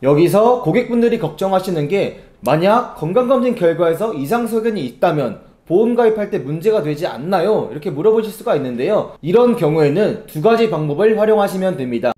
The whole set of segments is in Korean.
여기서 고객분들이 걱정하시는 게 만약 건강검진 결과에서 이상소견이 있다면 보험 가입할 때 문제가 되지 않나요? 이렇게 물어보실 수가 있는데요. 이런 경우에는 두 가지 방법을 활용하시면 됩니다.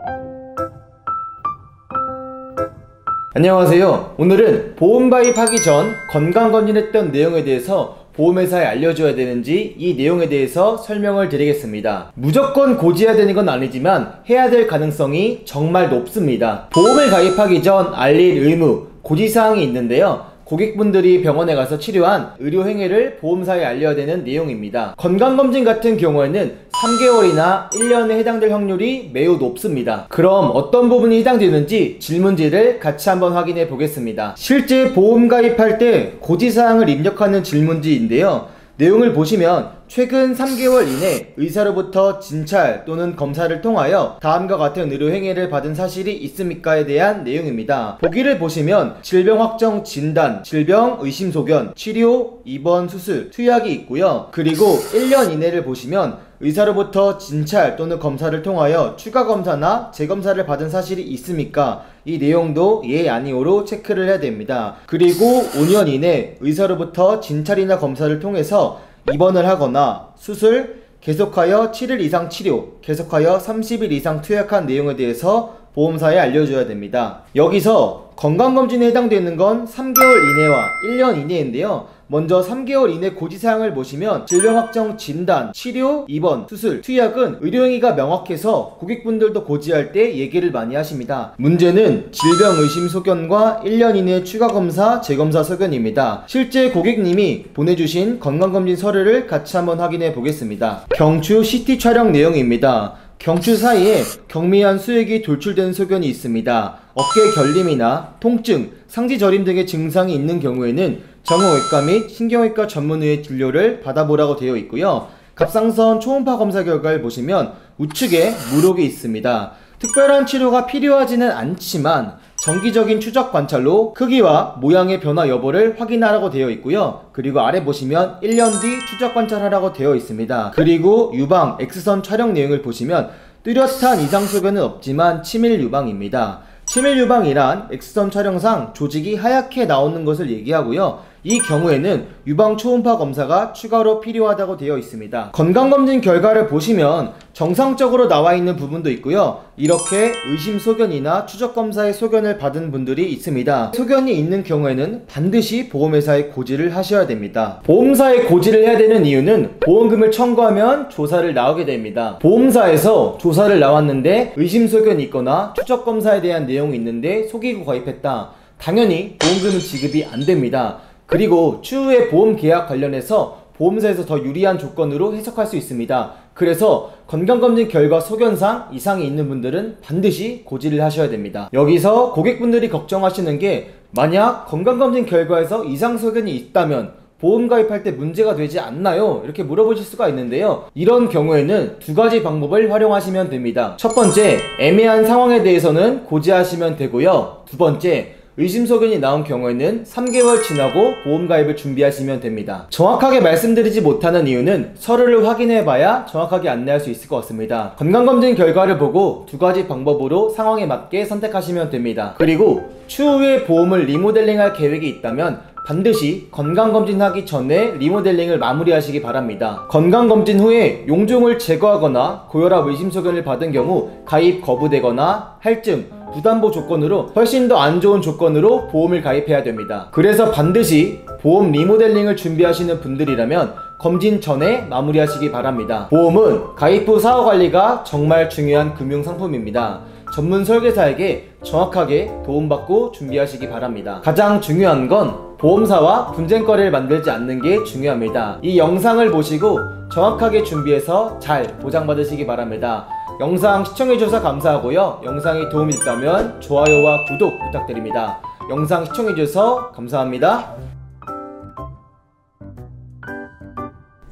안녕하세요. 오늘은 보험 가입하기 전 건강검진했던 내용에 대해서 보험회사에 알려줘야 되는지 이 내용에 대해서 설명을 드리겠습니다. 무조건 고지해야 되는 건 아니지만 해야 될 가능성이 정말 높습니다. 보험을 가입하기 전 알릴 의무, 고지사항이 있는데요. 고객분들이 병원에 가서 치료한 의료행위를 보험사에 알려야 되는 내용입니다. 건강검진 같은 경우에는 3개월이나 1년에 해당될 확률이 매우 높습니다. 그럼 어떤 부분이 해당되는지 질문지를 같이 한번 확인해 보겠습니다. 실제 보험 가입할 때 고지사항을 입력하는 질문지인데요. 내용을 보시면 최근 3개월 이내 의사로부터 진찰 또는 검사를 통하여 다음과 같은 의료행위를 받은 사실이 있습니까에 대한 내용입니다. 보기를 보시면 질병 확정 진단, 질병 의심 소견, 치료, 입원, 수술, 투약이 있고요. 그리고 1년 이내를 보시면 의사로부터 진찰 또는 검사를 통하여 추가 검사나 재검사를 받은 사실이 있습니까? 이 내용도 예, 아니오로 체크를 해야 됩니다. 그리고 5년 이내 의사로부터 진찰이나 검사를 통해서 입원을 하거나 수술, 계속하여 7일 이상 치료, 계속하여 30일 이상 투약한 내용에 대해서 보험사에 알려줘야 됩니다. 여기서 건강검진에 해당되는 건 3개월 이내와 1년 이내인데요. 먼저 3개월 이내 고지사항을 보시면 질병 확정 진단, 치료, 입원, 수술, 투약은 의료행위가 명확해서 고객분들도 고지할 때 얘기를 많이 하십니다. 문제는 질병 의심 소견과 1년 이내 추가 검사, 재검사 소견입니다. 실제 고객님이 보내주신 건강검진 서류를 같이 한번 확인해 보겠습니다. 경추 CT 촬영 내용입니다. 경추 사이에 경미한 수액이 돌출된 소견이 있습니다. 어깨 결림이나 통증, 상지 저림 등의 증상이 있는 경우에는 정형외과 및 신경외과 전문의의 진료를 받아보라고 되어 있고요. 갑상선 초음파 검사 결과를 보시면 우측에 물혹이 있습니다. 특별한 치료가 필요하지는 않지만 정기적인 추적 관찰로 크기와 모양의 변화 여부를 확인하라고 되어 있고요. 그리고 아래 보시면 1년 뒤 추적 관찰하라고 되어 있습니다. 그리고 유방, X선 촬영 내용을 보시면 뚜렷한 이상 소견은 없지만 치밀 유방입니다. 치밀 유방이란 X선 촬영상 조직이 하얗게 나오는 것을 얘기하고요. 이 경우에는 유방 초음파 검사가 추가로 필요하다고 되어 있습니다. 건강검진 결과를 보시면 정상적으로 나와 있는 부분도 있고요. 이렇게 의심 소견이나 추적 검사의 소견을 받은 분들이 있습니다. 소견이 있는 경우에는 반드시 보험회사에 고지를 하셔야 됩니다. 보험사에 고지를 해야 되는 이유는 보험금을 청구하면 조사를 나오게 됩니다. 보험사에서 조사를 나왔는데 의심 소견이 있거나 추적 검사에 대한 내용이 있는데 속이고 가입했다. 당연히 보험금은 지급이 안 됩니다. 그리고 추후에 보험 계약 관련해서 보험사에서 더 유리한 조건으로 해석할 수 있습니다. 그래서 건강검진 결과 소견상 이상이 있는 분들은 반드시 고지를 하셔야 됩니다. 여기서 고객분들이 걱정하시는 게 만약 건강검진 결과에서 이상 소견이 있다면 보험 가입할 때 문제가 되지 않나요? 이렇게 물어보실 수가 있는데요. 이런 경우에는 두 가지 방법을 활용하시면 됩니다. 첫 번째, 애매한 상황에 대해서는 고지하시면 되고요. 두 번째, 의심 소견이 나온 경우에는 3개월 지나고 보험 가입을 준비하시면 됩니다. 정확하게 말씀드리지 못하는 이유는 서류를 확인해 봐야 정확하게 안내할 수 있을 것 같습니다. 건강검진 결과를 보고 두 가지 방법으로 상황에 맞게 선택하시면 됩니다. 그리고 추후에 보험을 리모델링 할 계획이 있다면 반드시 건강검진하기 전에 리모델링을 마무리하시기 바랍니다. 건강검진 후에 용종을 제거하거나 고혈압 의심소견을 받은 경우 가입 거부되거나 할증, 부담보 조건으로 훨씬 더 안 좋은 조건으로 보험을 가입해야 됩니다. 그래서 반드시 보험 리모델링을 준비하시는 분들이라면 검진 전에 마무리하시기 바랍니다. 보험은 가입 후 사후관리가 정말 중요한 금융상품입니다. 전문 설계사에게 정확하게 도움받고 준비하시기 바랍니다. 가장 중요한 건 보험사와 분쟁거리를 만들지 않는 게 중요합니다. 이 영상을 보시고 정확하게 준비해서 잘 보장받으시기 바랍니다. 영상 시청해주셔서 감사하고요. 영상이 도움이 됐다면 좋아요와 구독 부탁드립니다. 영상 시청해주셔서 감사합니다.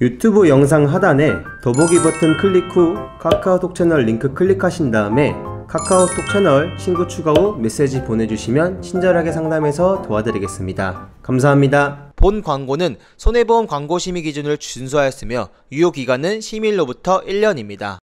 유튜브 영상 하단에 더보기 버튼 클릭 후 카카오톡 채널 링크 클릭하신 다음에 카카오톡 채널 친구 추가 후 메시지 보내주시면 친절하게 상담해서 도와드리겠습니다. 감사합니다. 본 광고는 손해보험 광고 심의 기준을 준수하였으며 유효기간은 심의일로부터 1년입니다.